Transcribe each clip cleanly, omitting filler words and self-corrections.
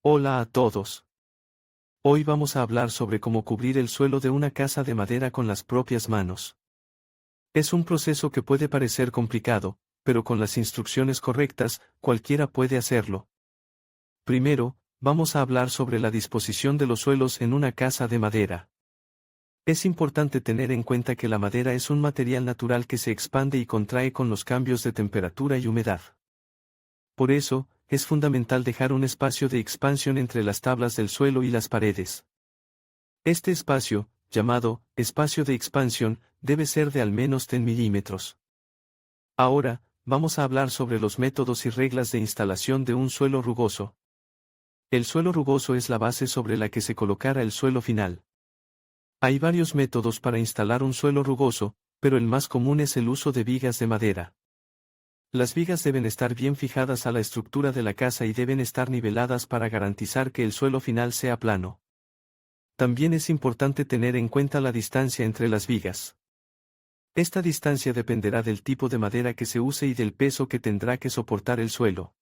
Hola a todos. Hoy vamos a hablar sobre cómo cubrir el suelo de una casa de madera con las propias manos. Es un proceso que puede parecer complicado, pero con las instrucciones correctas, cualquiera puede hacerlo. Primero, vamos a hablar sobre la disposición de los suelos en una casa de madera. Es importante tener en cuenta que la madera es un material natural que se expande y contrae con los cambios de temperatura y humedad. Por eso, es fundamental dejar un espacio de expansión entre las tablas del suelo y las paredes. Este espacio, llamado espacio de expansión, debe ser de al menos 10 milímetros. Ahora, vamos a hablar sobre los métodos y reglas de instalación de un suelo rugoso. El suelo rugoso es la base sobre la que se colocará el suelo final. Hay varios métodos para instalar un suelo rugoso, pero el más común es el uso de vigas de madera. Las vigas deben estar bien fijadas a la estructura de la casa y deben estar niveladas para garantizar que el suelo final sea plano. También es importante tener en cuenta la distancia entre las vigas. Esta distancia dependerá del tipo de madera que se use y del peso que tendrá que soportar el suelo.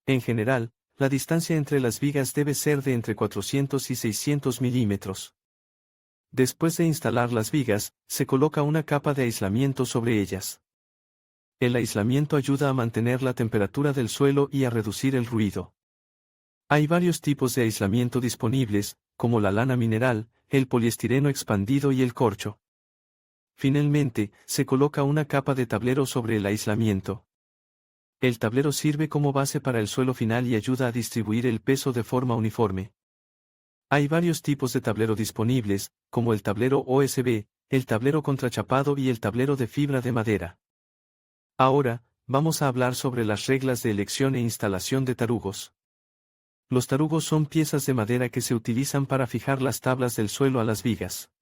En general, la distancia entre las vigas debe ser de entre 400 y 600 milímetros. Después de instalar las vigas, se coloca una capa de aislamiento sobre ellas. El aislamiento ayuda a mantener la temperatura del suelo y a reducir el ruido. Hay varios tipos de aislamiento disponibles, como la lana mineral, el poliestireno expandido y el corcho. Finalmente, se coloca una capa de tablero sobre el aislamiento. El tablero sirve como base para el suelo final y ayuda a distribuir el peso de forma uniforme. Hay varios tipos de tablero disponibles, como el tablero OSB, el tablero contrachapado y el tablero de fibra de madera. Ahora, vamos a hablar sobre las reglas de elección e instalación de tarugos. Los tarugos son piezas de madera que se utilizan para fijar las tablas del suelo a las vigas.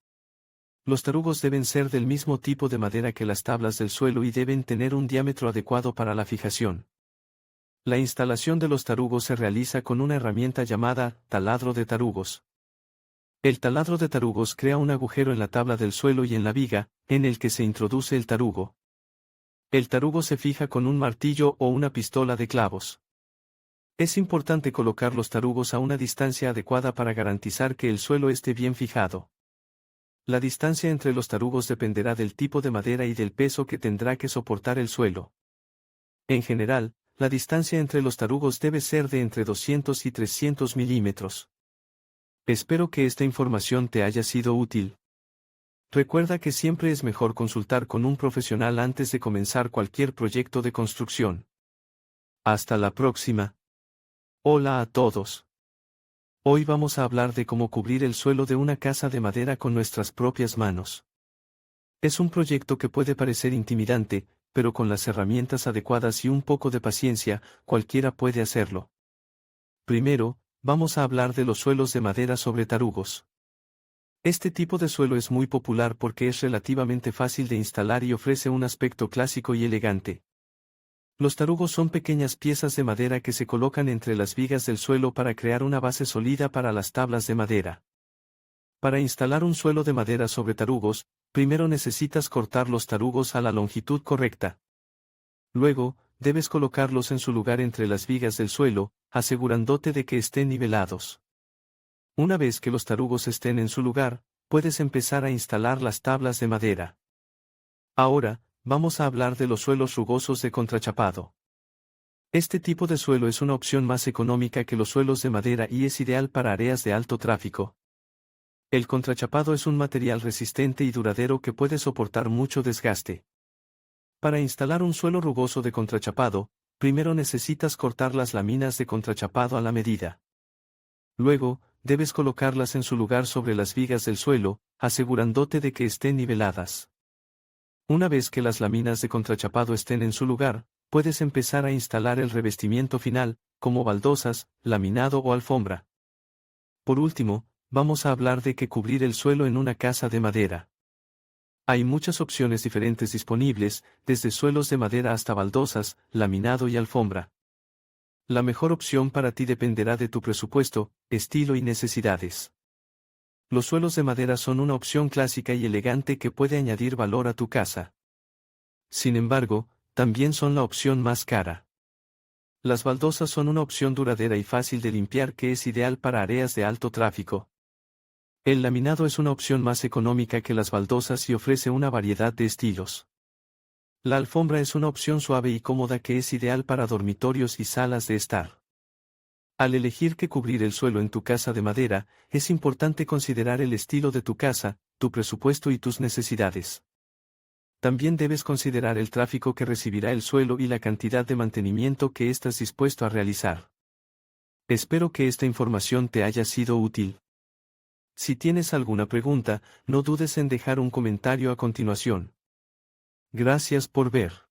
Los tarugos deben ser del mismo tipo de madera que las tablas del suelo y deben tener un diámetro adecuado para la fijación. La instalación de los tarugos se realiza con una herramienta llamada taladro de tarugos. El taladro de tarugos crea un agujero en la tabla del suelo y en la viga, en el que se introduce el tarugo. El tarugo se fija con un martillo o una pistola de clavos. Es importante colocar los tarugos a una distancia adecuada para garantizar que el suelo esté bien fijado. La distancia entre los tarugos dependerá del tipo de madera y del peso que tendrá que soportar el suelo. En general, la distancia entre los tarugos debe ser de entre 200 y 300 milímetros. Espero que esta información te haya sido útil. Recuerda que siempre es mejor consultar con un profesional antes de comenzar cualquier proyecto de construcción. Hasta la próxima. Hola a todos. Hoy vamos a hablar de cómo cubrir el suelo de una casa de madera con nuestras propias manos. Es un proyecto que puede parecer intimidante, pero con las herramientas adecuadas y un poco de paciencia, cualquiera puede hacerlo. Primero, vamos a hablar de los suelos de madera sobre tarugos. Este tipo de suelo es muy popular porque es relativamente fácil de instalar y ofrece un aspecto clásico y elegante. Los tarugos son pequeñas piezas de madera que se colocan entre las vigas del suelo para crear una base sólida para las tablas de madera. Para instalar un suelo de madera sobre tarugos, primero necesitas cortar los tarugos a la longitud correcta. Luego, debes colocarlos en su lugar entre las vigas del suelo, asegurándote de que estén nivelados. Una vez que los tarugos estén en su lugar, puedes empezar a instalar las tablas de madera. Ahora, vamos a hablar de los suelos rugosos de contrachapado. Este tipo de suelo es una opción más económica que los suelos de madera y es ideal para áreas de alto tráfico. El contrachapado es un material resistente y duradero que puede soportar mucho desgaste. Para instalar un suelo rugoso de contrachapado, primero necesitas cortar las láminas de contrachapado a la medida. Luego, debes colocarlas en su lugar sobre las vigas del suelo, asegurándote de que estén niveladas. Una vez que las láminas de contrachapado estén en su lugar, puedes empezar a instalar el revestimiento final, como baldosas, laminado o alfombra. Por último, vamos a hablar de qué cubrir el suelo en una casa de madera. Hay muchas opciones diferentes disponibles, desde suelos de madera hasta baldosas, laminado y alfombra. La mejor opción para ti dependerá de tu presupuesto, estilo y necesidades. Los suelos de madera son una opción clásica y elegante que puede añadir valor a tu casa. Sin embargo, también son la opción más cara. Las baldosas son una opción duradera y fácil de limpiar que es ideal para áreas de alto tráfico. El laminado es una opción más económica que las baldosas y ofrece una variedad de estilos. La alfombra es una opción suave y cómoda que es ideal para dormitorios y salas de estar. Al elegir qué cubrir el suelo en tu casa de madera, es importante considerar el estilo de tu casa, tu presupuesto y tus necesidades. También debes considerar el tráfico que recibirá el suelo y la cantidad de mantenimiento que estás dispuesto a realizar. Espero que esta información te haya sido útil. Si tienes alguna pregunta, no dudes en dejar un comentario a continuación. Gracias por ver.